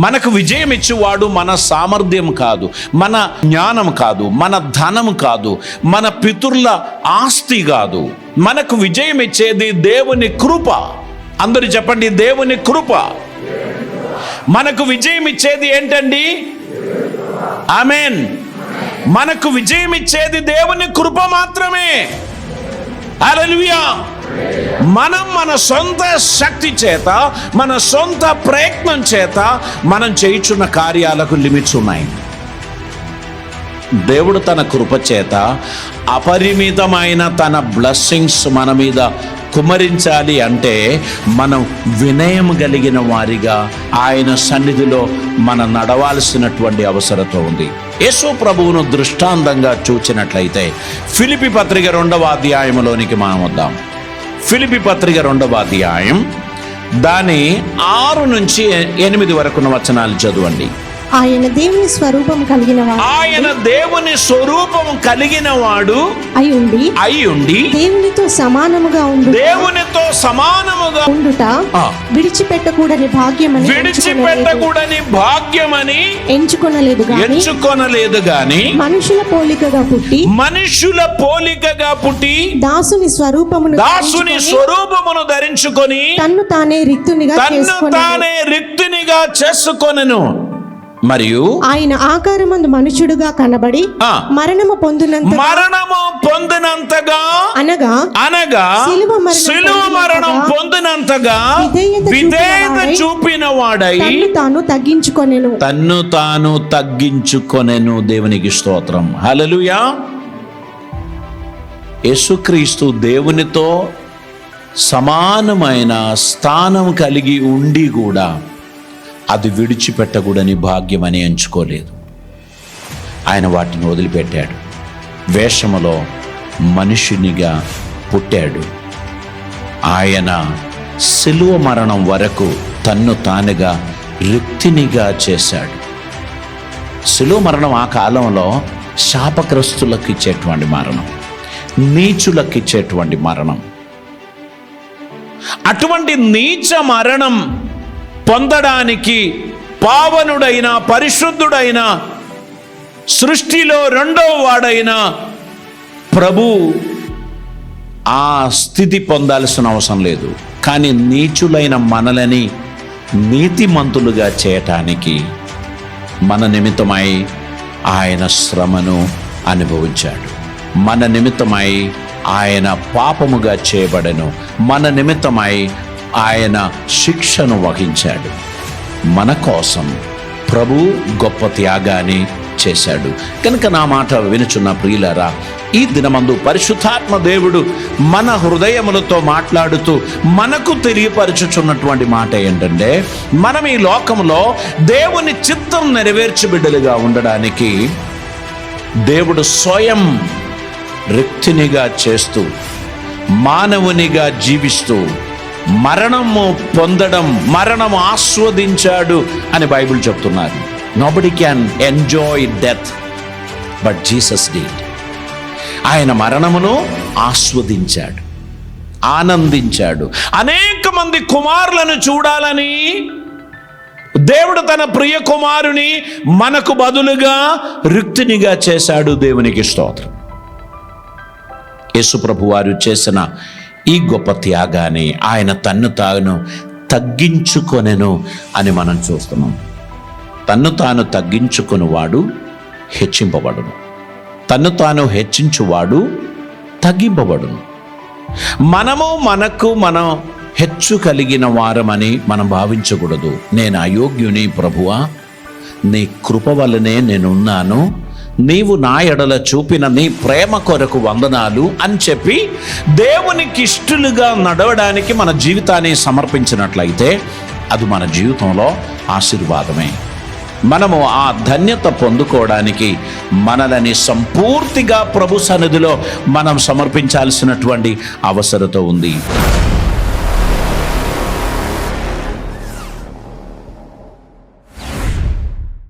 మనకు విజయం ఇచ్చేవాడు మన సామర్థ్యం కాదు, మన జ్ఞానం కాదు, మన ధనం కాదు, మన పితరుల ఆస్తి కాదు. మనకు విజయం ఇచ్చేది దేవుని కృప. అందరూ చెప్పండి, దేవుని కృప. మనకు విజయం ఇచ్చేది ఏంటండి? ఆమేన్. మనకు విజయం ఇచ్చేది దేవుని కృప మాత్రమే. హల్లెలూయా. మనం మన సొంత శక్తి చేత, మన సొంత ప్రయత్నం చేత మనం చేయుచున్న కార్యాలకు లిమిట్స్ ఉన్నాయి. దేవుడు తన కృప చేత అపరిమితమైన తన బ్లెస్సింగ్స్ మన మీద కుమ్మరించాలి అంటే మనం వినయం కలిగిన వారిగా ఆయన సన్నిధిలో మనం నడవాల్సినటువంటి అవసరత ఉంది. యేసు ప్రభువును దృష్టాంతంగా చూచినట్లయితే ఫిలిప్పీ పత్రిక 2వ అధ్యాయంలోనికి మనం వద్దాం. ఫిలిప్పీ పత్రిక 2వ అధ్యాయం దాని 6 నుంచి 8 వరకు ఉన్న వచనాలు చదవండి. ఆయన దేవుని స్వరూపం కలిగిన వాడు, ఆయన దేవుని స్వరూపం కలిగిన వాడు అయ్యుండి దేవునితో సమానముగా ఉండుట విడిచిపెట్టకూడని భాగ్యమని ఎంచుకొనలేదు గాని మనుషుల పోలికగా పుట్టి దాసుని స్వరూపమును ధరించుకొని తన్ను తానే రిక్తునిగా చేసుకొనెను. మరియు ఆయన ఆకారమందు మనుషుడుగా కనబడి మరణము పొందినంతగా అనగా శిలువ మరణం పొందినంతగా విధేయత చూపిన వాడై తన్ను తాను తగ్గించుకొనెను. దేవునికి స్తోత్రం. హల్లెలూయా. యేసుక్రీస్తు దేవునితో సమానమైన స్థానం కలిగి ఉండి కూడా అది విడిచిపెట్టకూడని భాగ్యమని ఎంచుకోలేదు. ఆయన వాటిని వదిలిపెట్టాడు. వేషములో మనుషునిగా పుట్టాడు. ఆయన శిలువ మరణం వరకు తన్ను తానుగా రిక్తినిగా చేశాడు. శిలువ మరణం ఆ కాలంలో శాపగ్రస్తులకు ఇచ్చేటువంటి మరణం, నీచులకు ఇచ్చేటువంటి మరణం. అటువంటి నీచ మరణం పొందడానికి పావనుడైన, పరిశుద్ధుడైన, సృష్టిలో 2వ వాడైన ప్రభు ఆ స్థితి పొందాల్సిన అవసరం లేదు. కానీ నీచులైన మనలని నీతిమంతులుగా చేయటానికి మన నిమిత్తమై ఆయన శ్రమను అనుభవించాడు. మన నిమిత్తమై ఆయన పాపముగా చేయబడెను. మన నిమిత్తమై ఆయన శిక్షను వహించాడు. మన కోసం ప్రభు గొప్ప త్యాగాన్ని చేశాడు. కనుక నా మాట వినుచున్న ప్రియులారా, ఈ దినమందు పరిశుద్ధాత్మ దేవుడు మన హృదయములతో మాట్లాడుతూ మనకు తెలియపరచుచున్నటువంటి మాట ఏంటంటే, మనం ఈ లోకంలో దేవుని చిత్తం నెరవేర్చి బిడ్డలుగా ఉండడానికి దేవుడు స్వయం రిక్తినిగా చేస్తూ, మానవునిగా జీవిస్తూ మరణము పొందడం, మరణము ఆస్వాదించాడు అని బైబిల్ చెప్తున్నారు. Nobody can enjoy death but Jesus did. ఆయన మరణమును ఆస్వాదించాడు, ఆనందించాడు. అనేక మంది కుమారులను చూడాలని దేవుడు తన ప్రియ కుమారుని మనకు బదులుగా రిక్తినిగా చేశాడు. దేవునికి స్తోత్రం. యేసు ప్రభు వారు చేసిన ఈ గొప్ప త్యాగాన్ని, ఆయన తన్ను తాను తగ్గించుకొనెను అని మనం చూస్తున్నాం. తన్ను తాను తగ్గించుకొనివాడు హెచ్చింపబడును, తన్ను తాను హెచ్చించువాడు తగ్గింపబడును. మనం హెచ్చు కలిగిన వారమని మనం భావించకూడదు. నేను అయోగ్యుని ప్రభువా, నీ కృప వల్లనే నేనున్నాను, నీవు నా ఎడల చూపిన నీ ప్రేమ కొరకు వందనాలు అని చెప్పి దేవునికి ఇష్టలుగా నడవడానికి మన జీవితాన్ని సమర్పించినట్లయితే అది మన జీవితంలో ఆశీర్వాదమే. మనము ఆ ధన్యత పొందుకోవడానికి మనలని సంపూర్తిగా ప్రభు సన్నిధిలో మనం సమర్పించాల్సినటువంటి అవసరత ఉంది.